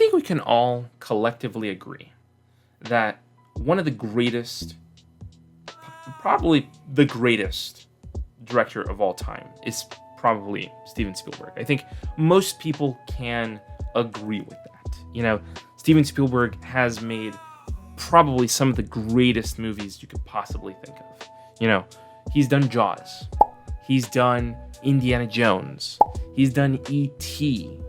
think we can all collectively agree that one of the greatest, probably the greatest director of all time is probably Steven Spielberg. I think most people can agree with that. Steven Spielberg has made probably some of the greatest movies you could possibly think of. He's done Jaws. He's done Indiana Jones. He's done E.T.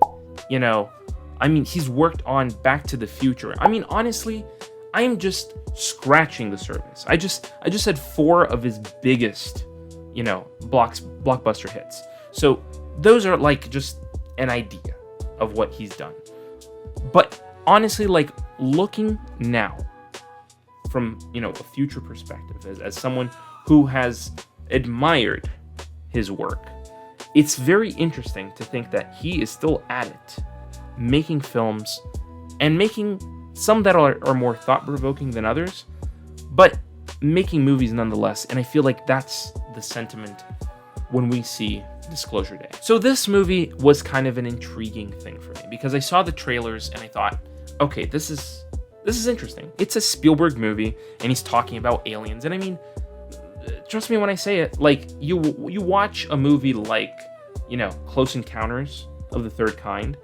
He's worked on Back to the Future. Honestly, I am just scratching the surface. I just said 4 of his biggest, blockbuster hits. So those are like just an idea of what he's done. But honestly, like looking now from, a future perspective, as someone who has admired his work, it's very interesting to think that he is still at it, making films and making some that are more thought-provoking than others, but making movies nonetheless. And I feel like that's the sentiment when we see Disclosure Day. So this movie was kind of an intriguing thing for me because I saw the trailers and I thought, okay, this is interesting. It's a Spielberg movie and he's talking about aliens. And trust me when I say it, like you watch a movie like, Close Encounters of the Third Kind,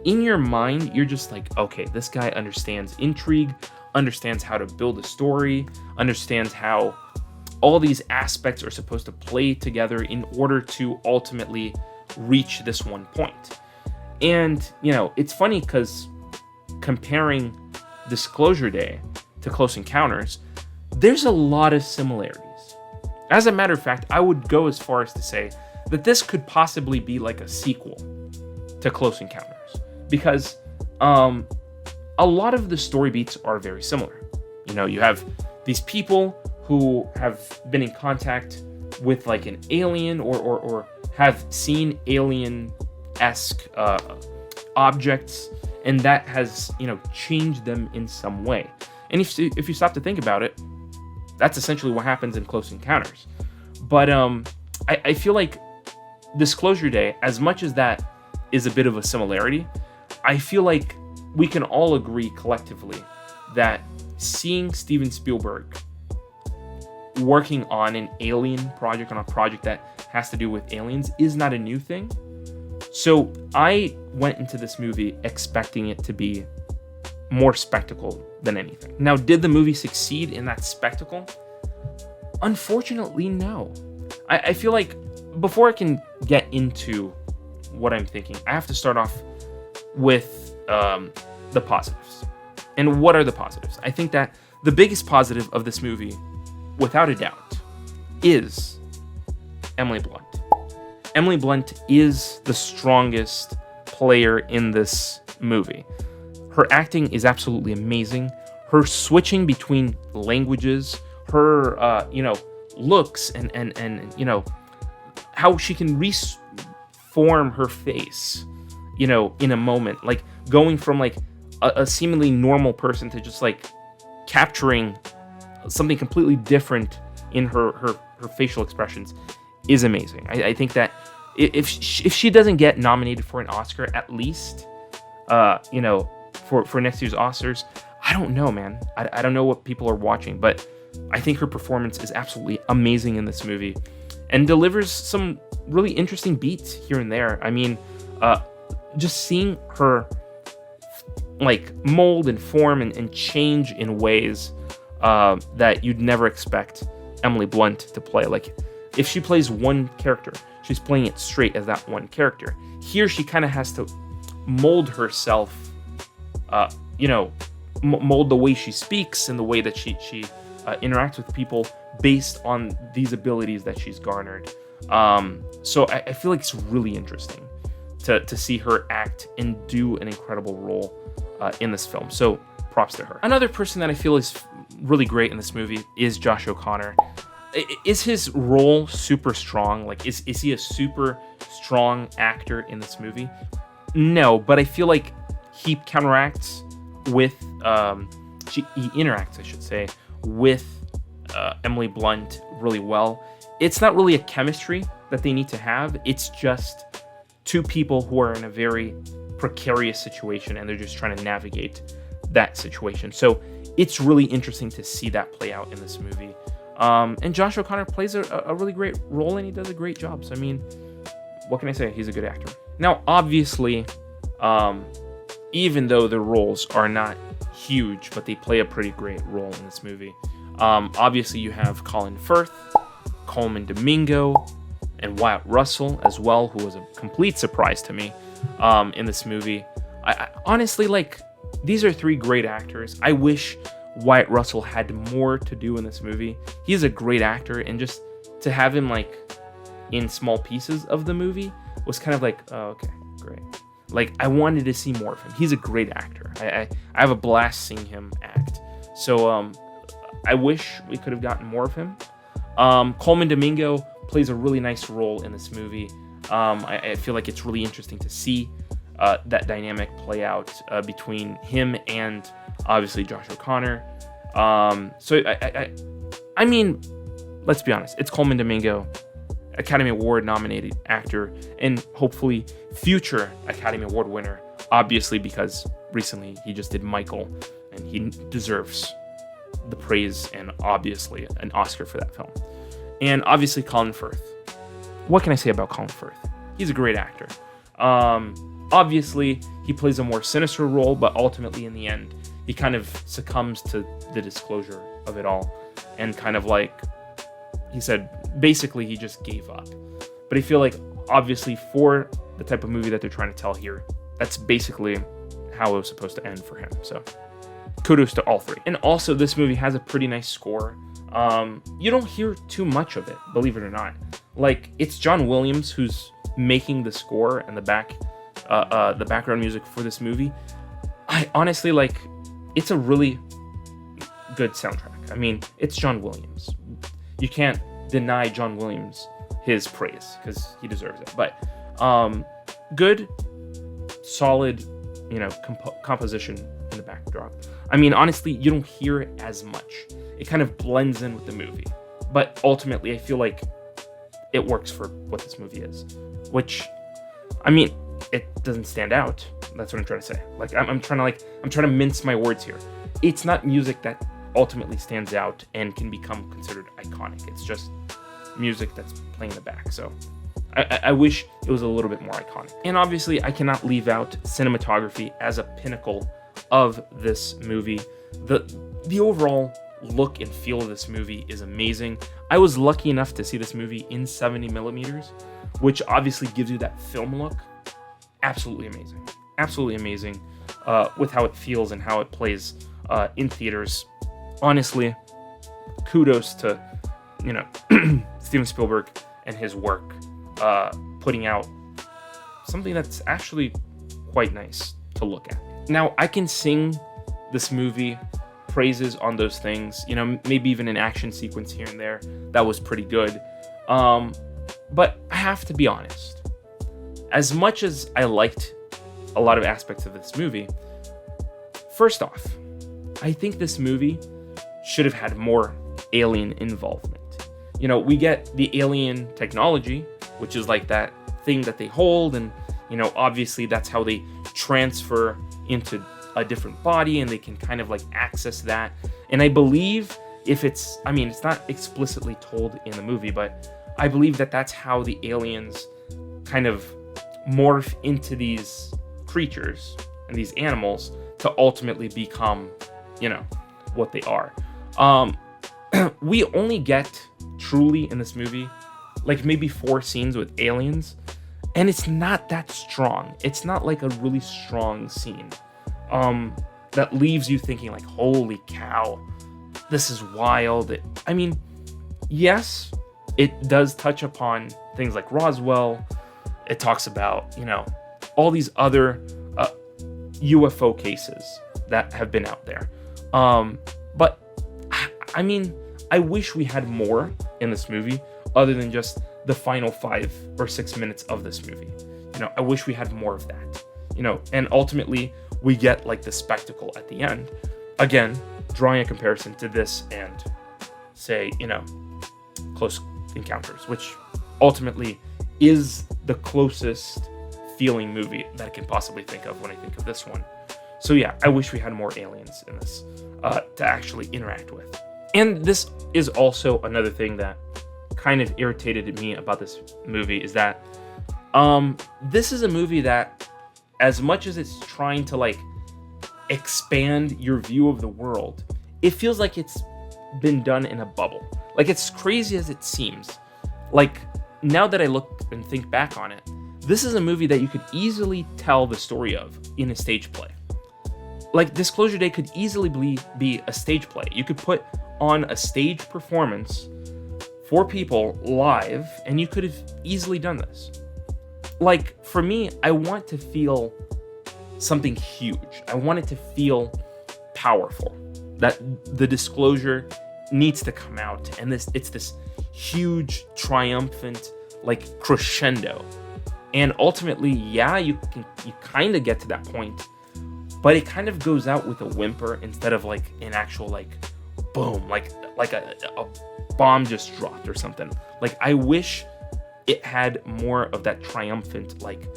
in your mind, you're just like, okay, this guy understands intrigue, understands how to build a story, understands how all these aspects are supposed to play together in order to ultimately reach this one point. And, it's funny because comparing Disclosure Day to Close Encounters, there's a lot of similarities. As a matter of fact, I would go as far as to say that this could possibly be like a sequel to Close Encounters. Because a lot of the story beats are very similar. You have these people who have been in contact with like an alien or have seen alien-esque objects, and that has, changed them in some way. And if you stop to think about it, that's essentially what happens in Close Encounters. But I feel like Disclosure Day, as much as that is a bit of a similarity, I feel like we can all agree collectively that seeing Steven Spielberg working on an alien project, on a project that has to do with aliens, is not a new thing. So I went into this movie expecting it to be more spectacle than anything. Now, did the movie succeed in that spectacle? Unfortunately, no. I feel like before I can get into what I'm thinking, I have to start off with the positives. And what are the positives? I think that the biggest positive of this movie, without a doubt, is Emily Blunt. Emily Blunt is the strongest player in this movie. Her acting is absolutely amazing. Her switching between languages, her looks and how she can reform her face, in a moment, like going from like a seemingly normal person to just like capturing something completely different in her facial expressions is amazing. I think that if she doesn't get nominated for an Oscar, at least, for next year's Oscars, I don't know, man. I don't know what people are watching, but I think her performance is absolutely amazing in this movie and delivers some really interesting beats here and there. Just seeing her like mold and form and change in ways that you'd never expect Emily Blunt to play. Like, if she plays one character, she's playing it straight as that one character. Here, she kind of has to mold herself, mold the way she speaks and the way that she interacts with people based on these abilities that she's garnered. So I feel like it's really interesting to see her act and do an incredible role in this film. So props to her. Another person that I feel is really great in this movie is Josh O'Connor. Is his role super strong? Like, is he a super strong actor in this movie? No, but I feel like he counteracts with, he interacts, I should say, with Emily Blunt really well. It's not really a chemistry that they need to have. It's just two people who are in a very precarious situation, and they're just trying to navigate that situation. So it's really interesting to see that play out in this movie. And Josh O'Connor plays a really great role, and he does a great job. So, I mean, what can I say? He's a good actor. Now, obviously, even though the roles are not huge, but they play a pretty great role in this movie. Obviously, you have Colin Firth, Coleman Domingo, and Wyatt Russell as well, who was a complete surprise to me in this movie. I honestly, like, these are three great actors. I wish Wyatt Russell had more to do in this movie. He's a great actor, and just to have him, like, in small pieces of the movie was kind of like, oh, okay, great. Like, I wanted to see more of him. He's a great actor. I have a blast seeing him act. So I wish we could have gotten more of him. Coleman Domingo plays a really nice role in this movie. I feel like it's really interesting to see that dynamic play out between him and obviously Josh O'Connor. So I mean, let's be honest. It's Coleman Domingo, Academy Award nominated actor, and hopefully future Academy Award winner, obviously, because recently he just did Michael, and he deserves the praise and obviously an Oscar for that film. And obviously Colin Firth. What can I say about Colin Firth? He's a great actor. Obviously, he plays a more sinister role, but ultimately in the end, he kind of succumbs to the disclosure of it all, and kind of like, he said, basically he just gave up. But I feel like, obviously, for the type of movie that they're trying to tell here, that's basically how it was supposed to end for him. So kudos to all three. And also, this movie has a pretty nice score. You don't hear too much of it, believe it or not. Like, it's John Williams who's making the score and the background music for this movie. I honestly, like, it's a really good soundtrack. I mean, it's John Williams. You can't deny John Williams his praise, because he deserves it. But good, solid, composition in the backdrop. I mean, honestly, you don't hear it as much. It kind of blends in with the movie. But ultimately, I feel like it works for what this movie is. Which, I mean, it doesn't stand out. That's what I'm trying to say. Like, I'm trying to mince my words here. It's not music that ultimately stands out and can become considered iconic. It's just music that's playing in the back. So I wish it was a little bit more iconic. And obviously, I cannot leave out cinematography as a pinnacle of this movie. The overall look and feel of this movie is amazing. I was lucky enough to see this movie in 70 millimeters, which obviously gives you that film look. Absolutely amazing. Absolutely amazing with how it feels and how it plays in theaters. Honestly, kudos to, Steven Spielberg and his work putting out something that's actually quite nice to look at. Now, I can sing this movie praises on those things, maybe even an action sequence here and there that was pretty good. But I have to be honest. As much as I liked a lot of aspects of this movie, first off, I think this movie should have had more alien involvement. We get the alien technology, which is like that thing that they hold, and, obviously that's how they transfer into a different body, and they can kind of like access that. And I believe it's not explicitly told in the movie, but I believe that that's how the aliens kind of morph into these creatures and these animals to ultimately become, what they are. We only get truly in this movie like maybe 4 scenes with aliens, and it's not that strong. It's not like a really strong scene that leaves you thinking like, holy cow, this is wild. I mean, yes, it does touch upon things like Roswell. It talks about, all these other UFO cases that have been out there. But I mean, I wish we had more in this movie other than just the final 5 or 6 minutes of this movie. I wish we had more of that. And ultimately we get like the spectacle at the end. Again, drawing a comparison to this and say, Close Encounters, which ultimately is the closest feeling movie that I can possibly think of when I think of this one. So yeah, I wish we had more aliens in this to actually interact with. And this is also another thing that kind of irritated me about this movie, is that this is a movie that, as much as it's trying to like expand your view of the world, it feels like it's been done in a bubble. Like, it's crazy as it seems. Like, now that I look and think back on it, this is a movie that you could easily tell the story of in a stage play. Like, Disclosure Day could easily be a stage play. You could put on a stage performance for people live, and you could have easily done this. Like, for me, I want to feel something huge. I want it to feel powerful. That the disclosure needs to come out, and it's this huge, triumphant, like, crescendo. And ultimately, yeah, you kind of get to that point, but it kind of goes out with a whimper instead of like an actual like boom, like a bomb just dropped or something. Like, I wish it had more of that triumphant, like,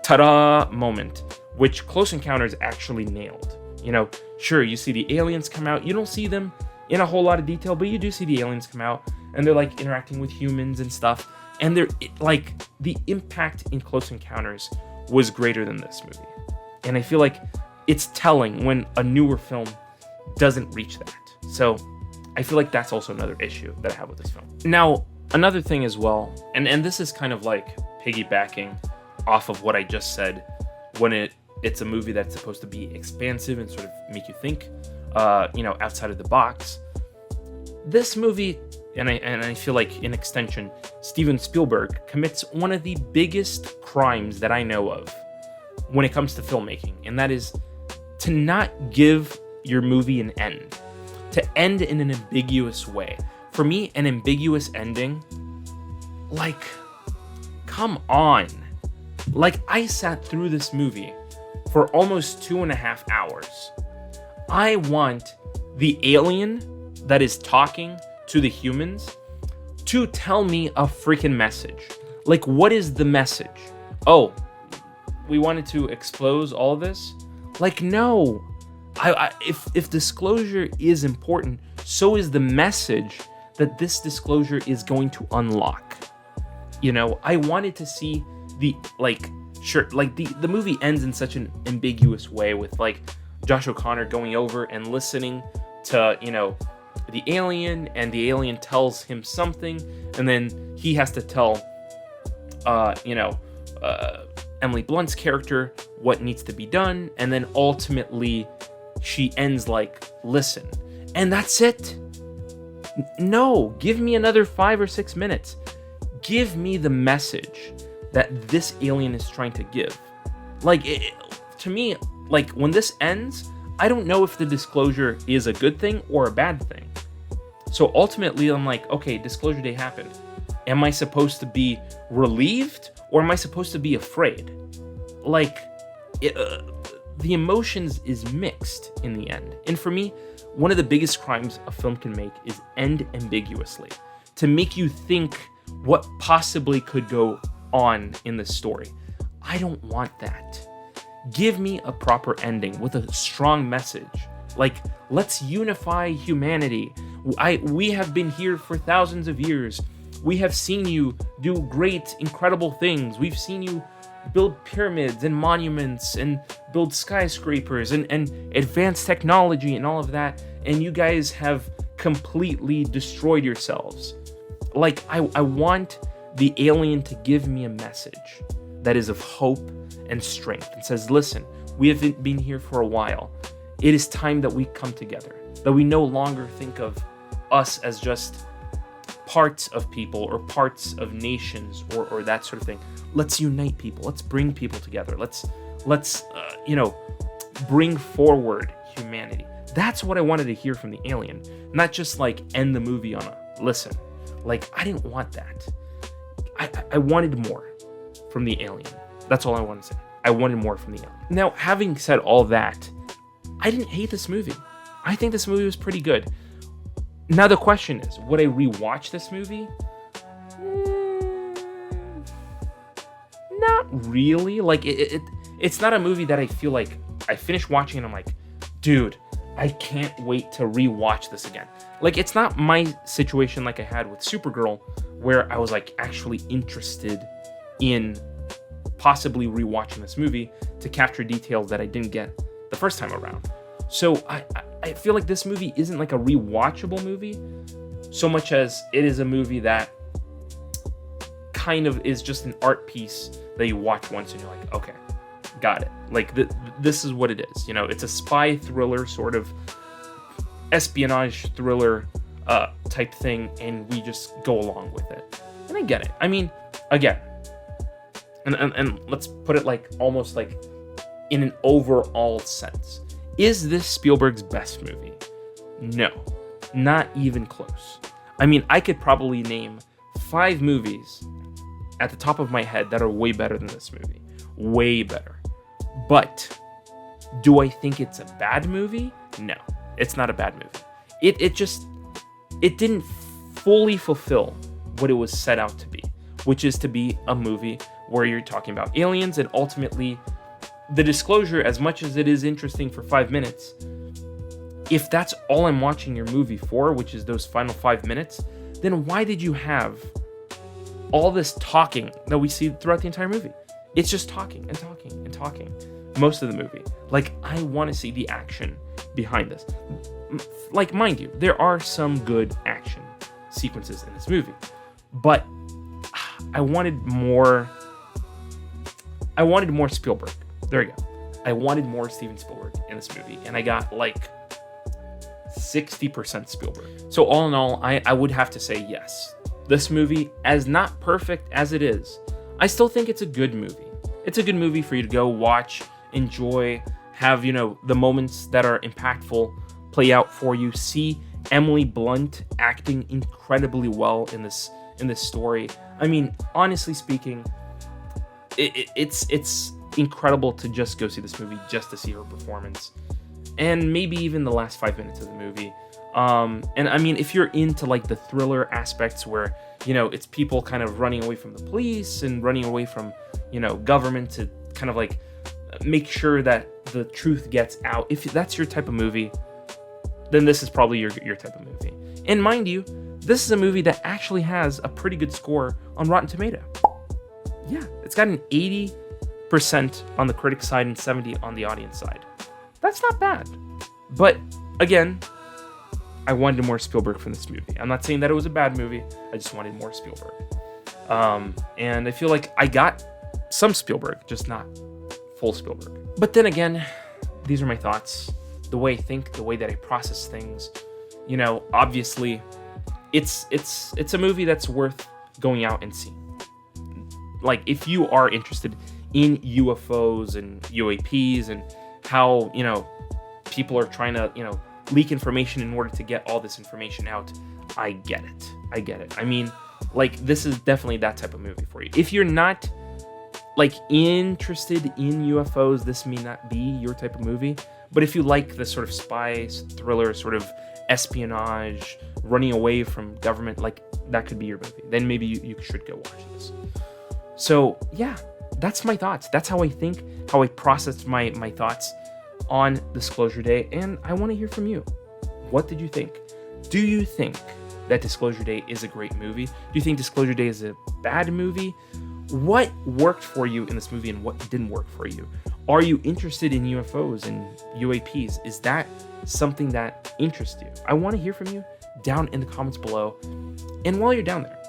ta-da moment, which Close Encounters actually nailed. You know, sure, you see the aliens come out. You don't see them in a whole lot of detail, but you do see the aliens come out, and they're like interacting with humans and stuff. And they're like, the impact in Close Encounters was greater than this movie. And I feel like it's telling when a newer film doesn't reach that. So I feel like that's also another issue that I have with this film. Now, another thing as well, and this is kind of like piggybacking off of what I just said, when it's a movie that's supposed to be expansive and sort of make you think, outside of the box. This movie, and I feel like in extension, Steven Spielberg commits one of the biggest crimes that I know of when it comes to filmmaking, and that is to not give your movie an end, to end in an ambiguous way. For me, an ambiguous ending, like, come on. Like, I sat through this movie for almost 2.5 hours. I want the alien that is talking to the humans to tell me a freaking message. Like, what is the message? Oh, we wanted to expose all of this? Like, no. If disclosure is important, so is the message that this disclosure is going to unlock. You know, I wanted to see the movie ends in such an ambiguous way with, like, Josh O'Connor going over and listening to, the alien, and the alien tells him something, and then he has to tell, Emily Blunt's character what needs to be done, and then ultimately she ends like, listen, and that's it. No, give me another 5 or 6 minutes. Give me the message that this alien is trying to give. Like, to me, like, when this ends, I don't know if the disclosure is a good thing or a bad thing. So ultimately, I'm like, okay, Disclosure Day happened. Am I supposed to be relieved, or am I supposed to be afraid? Like, the emotions is mixed in the end. And for me, one of the biggest crimes a film can make is end ambiguously, to make you think what possibly could go on in the story. I don't want that. Give me a proper ending with a strong message. Like, let's unify humanity. We have been here for thousands of years. We have seen you do great, incredible things. We've seen you build pyramids and monuments and build skyscrapers and advanced technology and all of that. And you guys have completely destroyed yourselves. Like, I want the alien to give me a message that is of hope and strength and says, listen, we have been here for a while. It is time that we come together, that we no longer think of us as just parts of people or parts of nations or that sort of thing. Let's unite people. Let's bring people together. Let's bring forward humanity. That's what I wanted to hear from the alien, not just like end the movie on a listen. Like, I didn't want that. I wanted more from the alien. That's all I want to say. I wanted more from the alien. Now, having said all that, I didn't hate this movie. I think this movie was pretty good. Now the question is, would I rewatch this movie? Not really. Like, it's not a movie that I feel like I finish watching and I'm like, dude, I can't wait to rewatch this again. Like, it's not my situation like I had with Supergirl, where I was like actually interested in possibly rewatching this movie to capture details that I didn't get the first time around. So I feel like this movie isn't like a rewatchable movie so much as it is a movie that kind of is just an art piece that you watch once and you're like, okay, got it. Like, this is what it is. You know, it's a spy thriller, sort of espionage thriller type thing, and we just go along with it. And I get it. I mean, again, and let's put it like almost like in an overall sense. Is this Spielberg's best movie? No, not even close. I mean, I could probably name 5 movies at the top of my head that are way better than this movie. Way better. But do I think it's a bad movie? No, it's not a bad movie. It didn't fully fulfill what it was set out to be, which is to be a movie where you're talking about aliens, and ultimately the disclosure, as much as it is interesting for 5 minutes, if that's all I'm watching your movie for, which is those final 5 minutes, then why did you have all this talking that we see throughout the entire movie? It's just talking and talking and talking most of the movie. Like, I want to see the action behind this. Like, mind you, there are some good action sequences in this movie, but I wanted more Spielberg. There we go. I wanted more Steven Spielberg in this movie, and I got like 60% Spielberg. So all in all, I would have to say yes. This movie, as not perfect as it is, I still think it's a good movie. It's a good movie for you to go watch, enjoy, have, you know, the moments that are impactful play out for you. See Emily Blunt acting incredibly well in this story. I mean, honestly speaking, it's incredible to just go see this movie just to see her performance, and maybe even the last 5 minutes of the movie. And I mean, if you're into like the thriller aspects where, you know, it's people kind of running away from the police and running away from, you know, government to kind of like make sure that the truth gets out. If that's your type of movie, then this is probably your type of movie. And mind you, this is a movie that actually has a pretty good score on Rotten Tomato. Yeah, it's got an 80% on the critic side and 70 on the audience side. That's not bad. But again, I wanted more Spielberg from this movie. I'm not saying that it was a bad movie. I just wanted more Spielberg. And I feel like I got some Spielberg, just not full Spielberg. But then again, these are my thoughts. The way I think, the way that I process things. You know, obviously, it's a movie that's worth going out and seeing. Like, if you are interested in UFOs and UAPs and how, you know, people are trying to, you know, leak information in order to get all this information out, I get it. I mean, like, this is definitely that type of movie for you. If you're not, like, interested in UFOs, this may not be your type of movie. But if you like the sort of spy thriller, sort of espionage, running away from government, like, that could be your movie. Then maybe you should go watch this. So, yeah, that's my thoughts. That's how I think, how I processed my thoughts on Disclosure Day, and I want to hear from you. What did you think? Do you think that Disclosure Day is a great movie? Do you think Disclosure Day is a bad movie? What worked for you in this movie and what didn't work for you? Are you interested in UFOs and UAPs? Is that something that interests you? I want to hear from you down in the comments below. And while you're down there,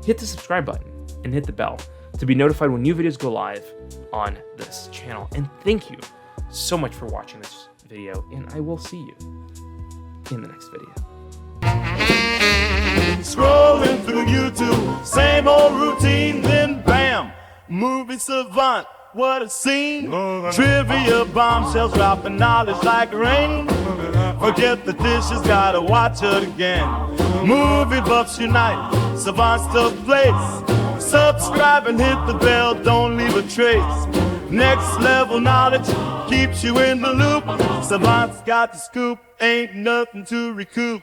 hit the subscribe button and hit the bell to be notified when new videos go live on this channel. And thank you so much for watching this video, and I will see you in the next video. Scrolling through YouTube, same old routine, then bam, movie savant, what a scene. Trivia bombshells dropping knowledge like rain. Forget the dishes, gotta watch it again. Movie buffs unite, savants to place. Subscribe and hit the bell, don't leave a trace. Next level knowledge keeps you in the loop. Savant's got the scoop, ain't nothing to recoup.